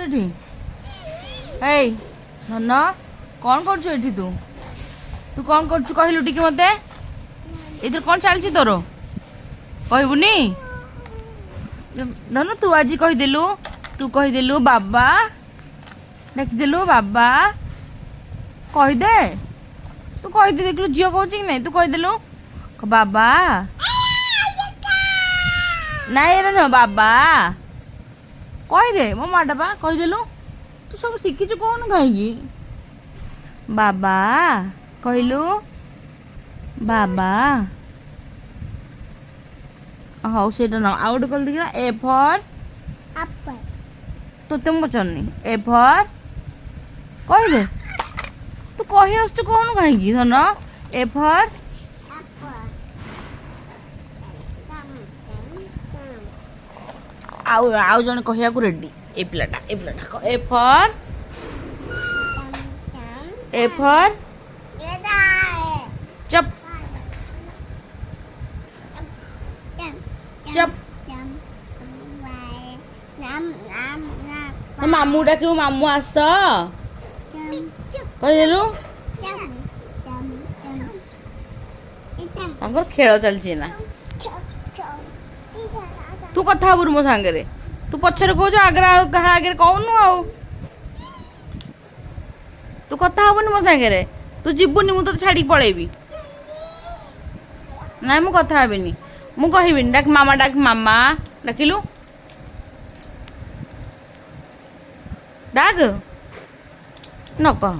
ଏଠି ଏଇ ଧନ କ'ଣ କରୁଛୁ ଏଠି? ତୁ ତୁ କ'ଣ କରୁଛୁ କହିଲୁ ଟିକେ ମତେ? ଏଥିରେ କ'ଣ ଚାଲିଛି ତୋର? କହିବୁନି? ଧନ ତୁ ଆଜି କହିଦେଲୁ ବାବା, ଡାକିଦେଲୁ ବାବା, କହିଦେ। ତୁ କହିଦେ, ଦେଖିଲୁ ଝିଅ କହୁଛି କି ନାଇଁ? ତୁ କହିଦେଲୁ ବାବା, ନାଇଁ ଏରା ବାବା କହିଦେ। ମୋ ମାଟା ବା କହିଦେଲୁ। ତୁ ସବୁ ଶିଖିଛୁ କହୁନୁ କାହିଁକି? ବାବା କହିଲୁ, ବାବା। ହଉ ସେଇଟା ନ, ଆଉ ଗୋଟେ କହିଲି ଦେଖିବା। ଏ ଫର୍ ଆପଲ୍। ତୋତେ ମୁଁ ପଚାରୁନି। ଏ ଫର୍ କହିଦେ। ତୁ କହି ଆସୁଛୁ କହୁନୁ କାହିଁକି? ଧନ ଏ ଫର୍ ଆଉ ଜଣେ କହିବାକୁ ରେଡି। ଏ ପିଲାଟା ଏ ଫର୍ ଚପ୍ ଚପ୍। ମାମୁଁ ଡାକିବୁ, ମାମୁଁ ଆସ କହିଦେଲୁ। ତାଙ୍କର ଖେଳ ଚାଲିଛି ନା। ତୁ କଥା ହବୁରୁ ମୋ ସାଙ୍ଗରେ। ତୁ ପଛରେ କହୁଛୁ, ଆଗରେ କାହା ଆଗରେ କହୁନୁ। ଆଉ ତୁ କଥା ହବୁନି ମୋ ସାଙ୍ଗରେ। ତୁ ଯିବୁନି, ମୁଁ ତୋତେ ଛାଡ଼ିକି ପଳେଇବି। ନାଇଁ ମୁଁ କଥା ହେବିନି, ମୁଁ କହିବିନି। ଡାକ ମାମା, ଡାକ ମାମା। ଡାକିଲୁ, ଡାକ ନ କହ।